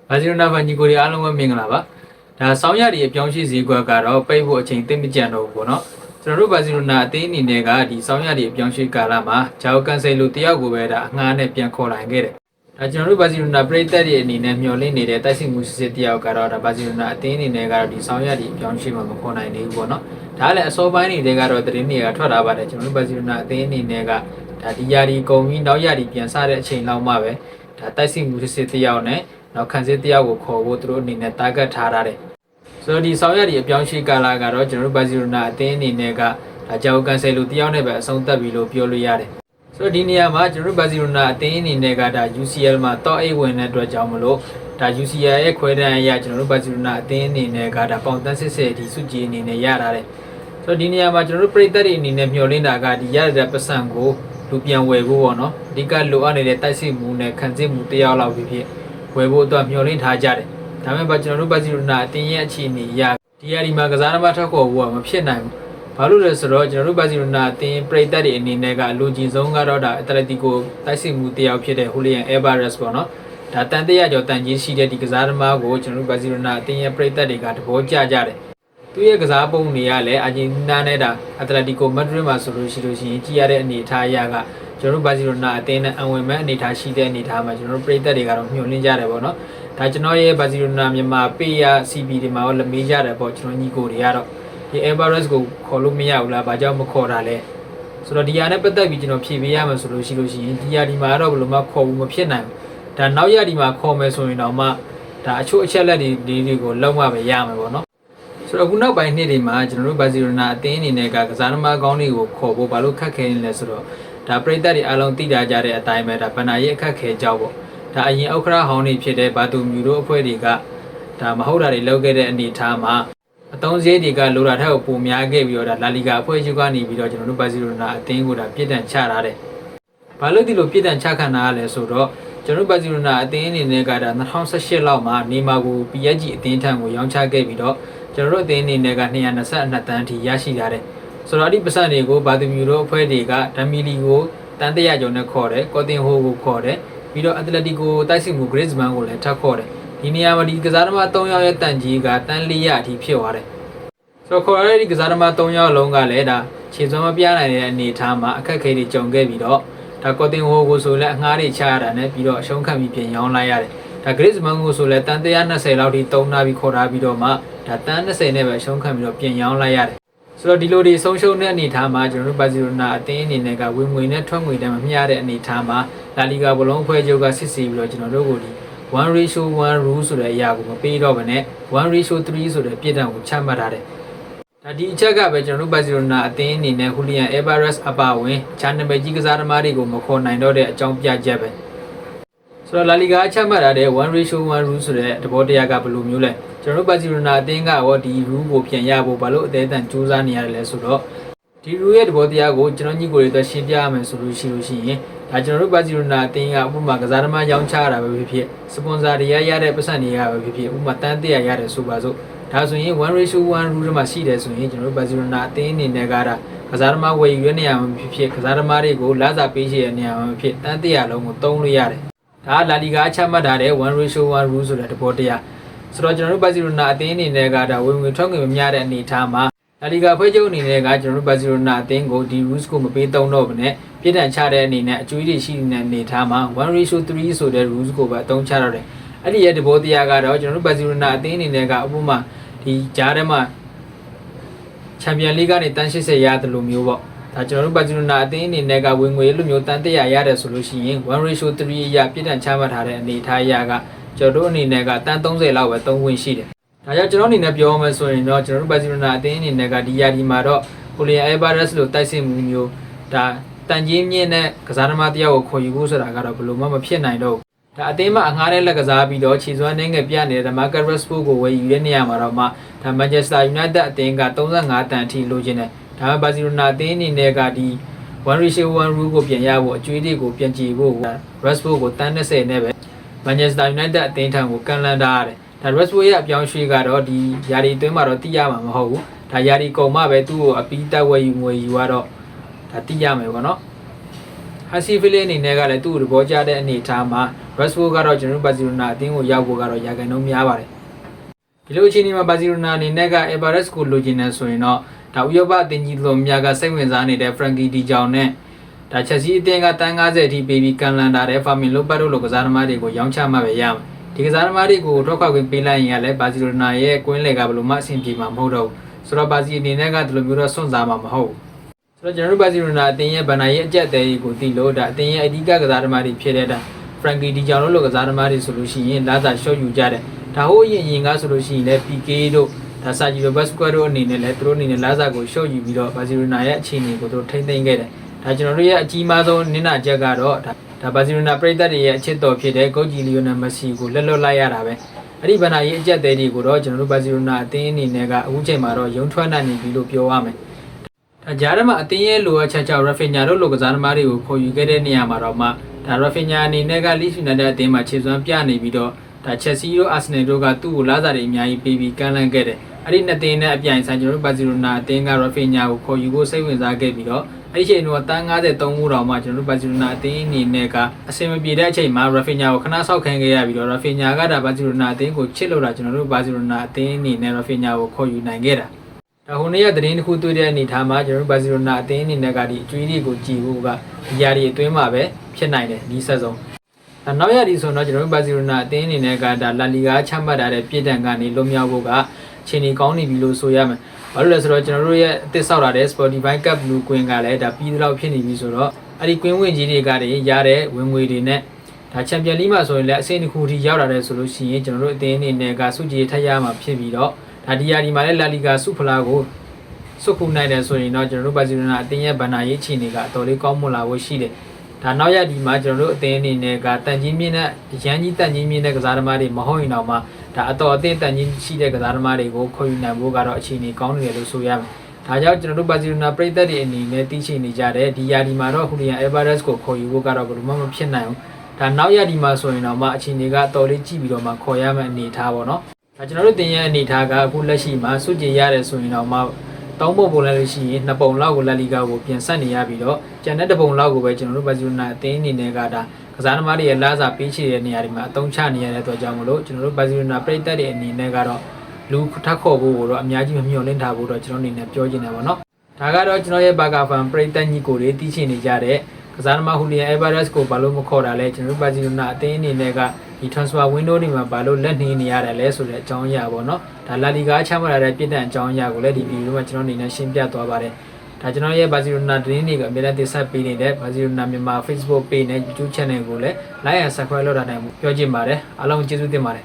ဘာစီလိုနာဖန်ညီကိုတွေအားလုံးပဲမင်္ဂလာပါဒါဆောင်းရည်အပြောင်းရှိဈေးကွက်ကတော့ပိတ်ဖို့အချိန်သိမကြံတော့ဘူးပေါ့နော်ကျွန်တော်တို့ဘာစီလိုနာအသင်းအနေနဲ့ကဒီဆောင်းရည်အပြောင်းရှိကာလမှာဂျာအိုကန်ဆယ်လိုတယောက်ကိုပဲဒါအငှားနဲ့ပြန်ခေါ်လာခဲ့တယ်ဒါကျွန်တော်တို့ဘာစီလိုနာပရိသတ်တွေအနေနဲ့မျှော်လင့်နေတဲ့တိုက်စစ်မှုစစ်တယောက်ကတော့ဒါဘာစီလိုနာအသင်းအနေနဲ့ကတော့ဒီဆောင်းရည်အပြောင်းရှိမှာမခေါ်နိုင်သေးဘူးပေါ့နော်ဒါလည်းအစောပိုင်းတွေကတော့သတင်းတွေကထွက်လာပါတယ်ကျွန်တော်တို့ဘာစီလိုနာအသင်းအနေနဲ့ကဒါဒီယာဒီကုန်ပြီးနောက်ယာဒီပြန်စတဲ့အချိန်လောက်မှပဲဒါတိုက်စစ်မှုစစ်တယောက်နဲ့နောက်ခံစစ်တရားကိုခေါ်ဖို့သူတို့အနေနဲ့တာဂက်ထားရတယ်ဆိုတော့ဒီဆောင်ရွက်အပြောင်းရှိကာလကတော့ကျွန်တော်တို့ဘာစီလိုနာအသင်းအနေနဲ့ကဒါကြောက်ကန်ဆယ်လိုတရားနဲ့ပဲအဆုံးသတ်ပြီလို့ပြောလို့ရတယ်ဆိုတော့ဒီနေရာမှာကျွန်တော်တို့ဘာစီလိုနာအသင်းအနေနဲ့ကဒါ UCL မှာတော့အိတ်ဝင်တဲ့အတွက်ကြောင့်မလို့ဒါ UCL ရဲ့ခွဲတန်းအရကျွန်တော်တို့ဘာစီလိုနာအသင်းအနေနဲ့ကဒါပေါင်တန်းစစ်စစ်ဒီစုကြည်အနေနဲ့ရတာတဲ့ဆိုတော့ဒီနေရာမှာကျွန်တော်တို့ပြည်သက်တွေအနေနဲ့မျှော်လင့်တာကဒီရတဲ့ပတ်စံကိုလူပြန်ဝယ်ဖို့ပေါ့နော်အဓိကလိုအပ်နေတဲ့တိုက်စစ်မှုနဲ့ခံစစ်မှုတရားလောက်ဖြစ်ဝယ်ဖို့အတွက်မျှော်လင့်ထားကြတယ်။ဒါပေမဲ့ကျွန်တော်တို့ဘာစီလိုနာအတင်းရဲ့အခြေအနေအရဒီယာဒီမှာကစားသမားထွက်ခေါ်ဖို့ကမဖြစ်နိုင်ဘူး။ဘာလို့လဲဆိုတော့ကျွန်တော်တို့ဘာစီလိုနာအတင်းပရိသတ်တွေအနေနဲ့ကအလိုကြီးဆုံးကတော့ဒါအတလက်တီကိုတိုက်စစ်မှုတယောက်ဖြစ်တဲ့ဟူလီယန်အဲဗာရက်စ်ပေါ့နော်။ဒါတန်တရာကျော်တန်ကြီးရှိတဲ့ဒီကစားသမားကိုကျွန်တော်တို့ဘာစီလိုနာအတင်းရဲ့ပရိသတ်တွေကသဘောကျကြတယ်။သူ့ရဲ့ကစားပုံတွေကလည်းအာဂျင်တီးနားနဲ့ဒါအတလက်တီကိုမက်ဒရစ်မှာဆိုလို့ရှိရင်ကြည်ရတဲ့အနေအထားအရကကျွန်တော်တို့ဘာစီလိုနာအသင်းနဲ့အဝင်မဲ့အနေထားရှိတဲ့အနေထားမှာကျွန်တော်တို့ပြည်သက်တွေကတော့မျှော်လင့်ကြတယ်ပေါ့နော်ဒါကျွန်တော်ရဲ့ဘာစီလိုနာမြန်မာပေးရ CP တွေမှာရောလက်မေးကြတယ်ပေါ့ကျွန်တော်ညီကိုတွေကတော့ဒီ Everest ကိုခေါ်လို့မရဘူးလားဘာကြောင့်မခေါ်တာလဲဆိုတော့ဒီဟာနဲ့ပတ်သက်ပြီးကျွန်တော်ဖြေပေးရမယ်ဆိုလို့ရှိရင်ဒီဟာဒီမှာတော့ဘယ်လိုမှခေါ်ဘူးမဖြစ်နိုင်ဘူးဒါနောက်ရဒီမှာခေါ်မယ်ဆိုရင်တော့မှဒါအချို့အချက်လက်တွေကိုလောက်မှပဲရမယ်ပေါ့နော်ဆိုတော့ခုနောက်ပိုင်းနှစ်တွေမှာကျွန်တော်တို့ဘာစီလိုနာအသင်းအနေနဲ့ကကစားသမားကောင်းတွေကိုခေါ်ဖို့ဘာလို့ခက်ခဲနေလဲဆိုတော့ဒါပရိသတ်တွေအားလုံးသိကြကြတဲ့အတိုင်းပဲဒါဗန္နာရဲ့အခက်ခဲကြောက်ပေါ့ဒါအရင်ဥက္ကရာဟောင်းတွေဖြစ်တဲ့ဘာတူမြူတို့အဖွဲ့တွေကဒါမဟုတ်တာတွေလုပ်ခဲ့တဲ့အနေအထားမှာအသုံးစရိတ်တွေကလိုတာထက်ကိုပိုများခဲ့ပြီးတော့ဒါလာလီဂါအဖွဲ့ချုပ်ကနေပြီးတော့ကျွန်တော်တို့ဘာစီလိုနာအသင်းကိုဒါပြစ်ဒဏ်ချထားတယ်ဘာလို့ဒီလိုပြစ်ဒဏ်ချခံတာလဲဆိုတော့ကျွန်တော်တို့ဘာစီလိုနာအသင်းအနေနဲ့ကဒါ2018လောက်မှာနေမာကို PSG အသင်းထံကိုရောင်းချခဲ့ပြီးတော့ကျွန်တော်တို့အသင်းအနေနဲ့က222တန်းထိရရှိထားတယ်ဆိုတော့ဒီပတ်စံတွေကိုဘာသူမျိုးတို့အဖွဲ့တွေကဒမီလီကိုတန်တရာကျော်နဲ့ခေါ်တယ်ကော်တင်ဟိုကိုခေါ်တယ်ပြီးတော့အက်တလက်တီကိုတိုက်စစ်မှုဂရစ်မန်ကိုလည်းထပ်ခေါ်တယ်ဒီနေရာမှာဒီကစားသမား3ယောက်ရဲ့တန်ကြီးကတန်400အထိဖြစ်သွားတယ်ဆိုတော့ခေါ်ရတဲ့ဒီကစားသမား3ယောက်လုံးကလည်းဒါခြေစွမ်းမပြနိုင်တဲ့အနေအထားမှာအခက်အခဲတွေကြုံခဲ့ပြီးတော့ဒါကော်တင်ဟိုကိုဆိုလည်းအငှားတွေချရတာနဲ့ပြီးတော့အရှုံးခံပြီးပြင်ရောင်းလိုက်ရတယ်ဒါဂရစ်မန်ကိုဆိုလည်းတန်120လောက်ထိတုံးနာပြီးခေါ်ထားပြီးတော့မှဒါတန်20နဲ့ပဲအရှုံးခံပြီးတော့ပြင်ရောင်းလိုက်ရတယ်ဆိုတော့ဒီလိုတွေဆုံးရှုံးတဲ့အနေအထားမှာကျွန်တော်တို့ဘာစီလိုနာအသင်းအနေနဲ့ကဝင်ငွေနဲ့ထွက်ငွေတန်းမမျှတဲ့အနေအထားမှာလာလီဂါဘလုံးအဖွဲ့ချုပ်ကစစ်ဆေးပြီးတော့ကျွန်တော်တို့ကိုဒီ 1:1 rule ဆိုတဲ့အရာကိုမပေးတော့ဘဲနဲ့ 1:3 ဆိုတဲ့ပြည်တံကိုချမှတ်ထားတယ်ဒါဒီအချက်ကပဲကျွန်တော်တို့ဘာစီလိုနာအသင်းအနေနဲ့ဟူလီယန်အဲဗာရက်စ်အပါဝင်ချာနံပါတ်ကြီးကစားသမားတွေကိုမခေါ်နိုင်တော့တဲ့အကြောင်းပြချက်ပဲဆိုတော့လာလီဂါအချက်မှတ်ထားတဲ့ 1:1 rule ဆိုတဲ့သဘောတရားကဘယ်လိုမျိုးလဲကျွန်တော်တို့ဘာစီလိုနာအသင်းကရောဒီ rule ကိုပြန်ရဖို့ဘာလို့အသေးအံစူးစမ်းနေရတယ်လဲဆိုတော့ဒီ rule ရဲ့သဘောတရားကိုကျွန်တော်ညီကိုတွေတော့ရှင်းပြရမယ်ဆိုလို့ရှိရင်ဒါကျွန်တော်တို့ဘာစီလိုနာအသင်းကဥပမာကစားသမားရောင်းချရတာပဲဖြစ်ဖြစ်စပွန်ဆာတွေရတဲ့ပတ်စံတွေကပဲဖြစ်ဖြစ်ဥပမာတန်း100ရတယ်ဆိုပါစို့ဒါဆိုရင် 1:1 rule မှာရှိတယ်ဆိုရင်ကျွန်တော်တို့ဘာစီလိုနာအသင်းအနေနဲ့ကဒါကစားသမားဝယ်ယူရတဲ့နေရာမှာဖြစ်ဖြစ်ကစားသမားတွေကိုလာစာပေးရှိတဲ့နေရာမှာဖြစ်တန်း100လုံးကိုသုံးလို့ရတယ်ဒါလာလီဂါချမှတ်ထားတဲ့ 1:1 rule ဆိုတဲ့သဘောတရားဆိုတော့ကျွန်တော်တို့ဘာစီလိုနာအသင်းအနေနဲ့ကဒါဝင်ငွေထွက်ငွေမမျှတဲ့အနေအထားမှာလာလီဂါဖွဲ့ချုပ်အနေနဲ့ကကျွန်တော်တို့ဘာစီလိုနာအသင်းကိုဒီ rules ကိုမပေးသုံးတော့ဘဲနဲ့ပြည်ထန်ချတဲ့အနေနဲ့အကျွေးတွေရှိနေတဲ့အနေအထားမှာ 1:3 ဆိုတဲ့ rules ကိုပဲအသုံးချတော့တယ်အဲ့ဒီရဲ့သဘောတရားကတော့ကျွန်တော်တို့ဘာစီလိုနာအသင်းအနေနဲ့ကဥပမာဒီကြားထဲမှာချန်ပီယံလိကနေတန်း80ရတယ်လို့မျိုးပေါ့ဒါကျွန်တော်တို့ဘာစီလိုနာအသင်းအနေနဲ့ကဝင်ငွေလိုမျိုးတန်း100ရတယ်ဆိုလို့ရှိရင် 1:3 အရာပြည်ထန်ချမှတ်ထားတဲ့အနေအထားအရာကကျွန်တော်တို့အနေနဲ့ကတန်း30လောက်ပဲသုံးဝင်ရှိတယ်ဒါကြောင့်ကျွန်တော်အနေနဲ့ပြောမယ်ဆိုရင်တော့ကျွန်တော်တို့ဘာစီလိုနာအသင်းအနေနဲ့ကဒီယာဒီမှာတော့ဟိုလီယန်အဲဗာရက်စ်လိုတိုက်စစ်မှုမျိုးဒါတန်ကြီးမြင့်တဲ့ကစားသမားတယောက်ကိုခေါ်ယူဖို့ဆိုတာကတော့ဘယ်လိုမှမဖြစ်နိုင်တော့ဘူးဒါအသင်းမှာအငှားတဲ့လက်ကစားပြီးတော့ခြေစွမ်းနှင်းငယ်ပြနေတဲ့မာကာရက်စ်ဖို့ကိုဝယ်ယူတဲ့နေရာမှာတော့မှဒါမန်ချက်စတာယူနိုက်တက်အသင်းက35တန်အထိလိုချင်တယ်ဒါပေမဲ့ဘာစီလိုနာအသင်းအနေနဲ့ကဒီ 1:1 rule ကိုပြန်ရဖို့အကျွေးတွေကိုပြန်ကြည့်ဖို့ Rashford ကိုတန်း20နဲ့ပဲ Manchester United အသင်းထံကိုကန်လန်ထားရတယ်ဒါ Rashford ရဲ့အပြောင်းရွှေ့ကတော့ဒီယာဒီအတွင်းမှာတော့တိရမှာမဟုတ်ဘူးဒါယာဒီကုန်မှပဲသူ့ကိုအပီးတက်ဝယ်ယူငွေယူရတော့ဒါတိရမယ်ပေါ့နော်ဟာစီဖီလီအနေနဲ့ကလည်းသူ့ကိုသဘောကျတဲ့အနေအထားမှာ Rashford ကတော့ကျွန်တော်တို့ဘာစီလိုနာအသင်းကိုရောက်ဖို့ကတော့ရာခိုင်နှုန်းများပါတယ်ဒီလိုအခြေအနေမှာဘာစီလိုနာအနေနဲ့က Everest ကိုလိုချင်နေဆိုရင်တော့ဒါဥရောပအသင်းကြီးလိုများကစိတ်ဝင်စားနေတဲ့ Frankie De Jong နဲ့ဒါ Chelsea အသင်းကတန်း90အထိပေးပြီးကန်လန်တာတဲ့ Fermin Lopez တို့လိုကစားသမားတွေကိုရောင်းချမှပဲရမယ်ဒီကစားသမားတွေကိုထွက်ခွာခွင့်ပေးလိုက်ရင်လည်းဘာစီလိုနာရဲ့ကွင်းလယ်ကဘယ်လိုမှအဆင်ပြေမှာမဟုတ်တော့ဘူးဆိုတော့ဘာစီအနေနဲ့ကဒီလိုမျိုးတော့စွန့်စားမှာမဟုတ်ဆိုတော့ကျွန်တော်တို့ဘာစီလိုနာအသင်းရဲ့ဗန်နာရဲ့အကြက်အသေးကိုသိလို့ဒါအသင်းရဲ့အဓိကကစားသမားတွေဖြစ်တဲ့ဒါ Frankie De Jong တို့လိုကစားသမားတွေဆိုလို့ရှိရင်လာစာရှော့ယူကြတယ်ဒါဟိုအရင်ကဆိုလို့ရှိရင်လည်း PK တို့ဒါ Sergio Busquets တို့အနေနဲ့လည်းသူတို့အနေနဲ့လာစာကိုရှော့ယူပြီးတော့ဘာစီလိုနာရဲ့အခြေအနေကိုသူတို့ထိမ့်သိမ်းခဲ့တယ်ဒါကျွန်တော်တို့ရဲ့အကြီးမားဆုံးနင်းနာချက်ကတော့ဒါဘာစီလိုနာပရိသတ်တွေရဲ့အချစ်တော်ဖြစ်တဲ့ဂိုဂျီလီယိုနယ်မက်ဆီကိုလက်လွတ်လိုက်ရတာပဲအဲ့ဒီဗန်နာရဲ့အကြက်သေးတွေကိုတော့ကျွန်တော်တို့ဘာစီလိုနာအသင်းအနေနဲ့ကအခုချိန်မှာတော့ရုံထွက်နိုင်နေပြီလို့ပြောရမယ်ဒါကြားထဲမှာအသင်းရဲ့လိုအပ်ချက်ကြောင့် Rafinha တို့လိုကစားသမားတွေကိုခေါ်ယူခဲ့တဲ့နေရာမှာတော့မှဒါ Rafinha အနေနဲ့က Leeds United အသင်းမှာခြေစွမ်းပြနေပြီးတော့ဒါ Chelsea တို့ Arsenal တို့ကသူ့ကိုလာစားတွေအများကြီးပေးပြီးကမ်းလှမ်းခဲ့တယ်အဲ့ဒီနှစ်သင်းနဲ့အပြိုင်ဆိုင်ကျွန်တော်တို့ဘာစီလိုနာအသင်းက Rafinha ကိုခေါ်ယူဖို့စိတ်ဝင်စားခဲ့ပြီးတော့အဲ့ဒီအချိန်တော့တန်း93ဦးတောင်မှကျွန်တော်တို့ဘာစီလိုနာအသင်းအနေနဲ့ကအဆင်မပြေတဲ့အချိန်မှာ Rafinha ကိုခဏဆောက်ခံခဲ့ရပြီးတော့ Rafinha ကဒါဘာစီလိုနာအသင်းကိုချစ်လို့တာကျွန်တော်တို့ဘာစီလိုနာအသင်းအနေနဲ့ Rafinha ကိုခေါ်ယူနိုင်ခဲ့တာဒါဟိုနေ့ကသတင်းတစ်ခုတွေ့တဲ့အနေထားမှာကျွန်တော်တို့ဘာစီလိုနာအသင်းအနေနဲ့ကဒီအကျွေးတွေကိုကြည်ဖို့ကဒီຢာတွေအတွင်းမှာပဲဖြစ်နိုင်တယ်ဒီဆက်ဆုံးနောက်ရဒီဆိုတော့ကျွန်တော်တို့ဘာစီလိုနာအသင်းအနေနဲ့ကဒါလာလီဂါချမှတ်ထားတဲ့ပြည်တံကနေလွတ်မြောက်ဖို့ကခြေနေကောင်းနေပြီလို့ဆိုရမယ်ဘာလို့လဲဆိုတော့ကျွန်တော်တို့ရဲ့အသစ်ဆောက်လာတဲ့ Spotify Cup Blue Queen ကလည်းဒါပြီးတော့ဖြစ်နေပြီဆိုတော့အဲ့ဒီ Queen ဝင်ကြီးတွေကတည်းရတဲ့ဝင်ငွေတွေနဲ့ဒါ Champion League မှာဆိုရင်လည်းအဆင့်တစ်ခုထိရောက်လာတယ်ဆိုလို့ရှိရင်ကျွန်တော်တို့အသင်းအနေနဲ့ကစုကြည်ထက်ရမှာဖြစ်ပြီးတော့ဒါဒီယာဒီမှာလည်း La Liga စုဖလားကိုစုခုနိုင်တယ်ဆိုရင်တော့ကျွန်တော်တို့ဘာစီလိုနာအသင်းရဲ့ဘဏ္ဍာရေးအခြေအနေကအတော်လေးကောင်းမွန်လာဖို့ရှိတယ်ဒါနောက်ရဒီမှာကျွန်တော်တို့အသင်းအနေနဲ့ကတန်ကြီးမြင့်နဲ့ရန်ကြီးတန်ကြီးမြင့်တဲ့ကစားသမားတွေမဟုတ်ရင်တော့မှဒါအတော်အသင်းတန်ကြီးရှိတဲ့ကစားသမားတွေကိုခေါ်ယူနိုင်ဖို့ကတော့အခြေအနေကောင်းနေတယ်လို့ဆိုရမယ်ဒါကြောင့်ကျွန်တော်တို့ဘာစီလိုနာပရိသတ်တွေအနေနဲ့သိရှိနေကြတဲ့ဒီယာဒီမှာတော့ဟူလီယန် Everest ကိုခေါ်ယူဖို့ကတော့ဘယ်လိုမှမဖြစ်နိုင်ဘူးဒါနောက်ရဒီမှာဆိုရင်တော့မှအခြေအနေကအတော်လေးကြည့်ပြီးတော့မှခေါ်ရမယ့်အနေထားပေါ့နော်ဒါကျွန်တော်တို့တင်ရဲ့အနေထားကအခုလက်ရှိမှာစုကြည်ရတယ်ဆိုရင်တော့မှ3ပုံပုံလိုက်လို့ရှိရင်2ပုံလောက်ကိုလက်လီဂါကိုပြန်ဆက်နေရပြီးတော့ကျန်တဲ့1ပုံလောက်ကိုပဲကျွန်တော်တို့ဘာစီလိုနာအသင်းအနေနဲ့ကဒါကစားသမားတွေရဲ့လာစာပေးချေတဲ့နေရာတွေမှာအသုံးချနေရတဲ့အတွက်ကြောင့်မလို့ကျွန်တော်တို့ဘာစီလိုနာပရိသတ်တွေအနေနဲ့ကတော့လူထပ်ခေါ်ဖို့ကိုတော့အများကြီးမမျှော်လင့်ထားဖို့တော့ကျွန်တော်အနေနဲ့ပြောချင်တယ်ပေါ့နော်ဒါကတော့ကျွန်တော်ရဲ့ဘာကာဖန်ပရိသတ်ညီကိုတွေတီးချင်နေကြတဲ့ကစားသမားဟူလီယန် Everest ကိုဘာလို့မခေါ်တာလဲကျွန်တော်တို့ဘာစီလိုနာအသင်းအနေနဲ့ကဒီ transfer window တွေမှာဘာလို့လက်နှင်းနေရတယ်လဲဆိုတဲ့အကြောင်းအရာပေါ့နော်ဒါလာလီဂါချမှတ်လာတဲ့ပြည်တံအကြောင်းအရာကိုလည်းဒီဗီဒီယိုမှာကျွန်တော်အနေနဲ့ရှင်းပြသွားပါတယ်ဒါကျွန်တော်ရဲ့ဘာစီလိုနာသတင်းတွေကအမြဲတမ်းတင်ဆက်ပေးနေတဲ့ဘာစီလိုနာမြန်မာ Facebook page နဲ့ YouTube channel ကိုလည်း like and subscribe လုပ်ထားနိုင်မှုပြောချင်ပါတယ်အားလုံးကျေးဇူးတင်ပါတယ်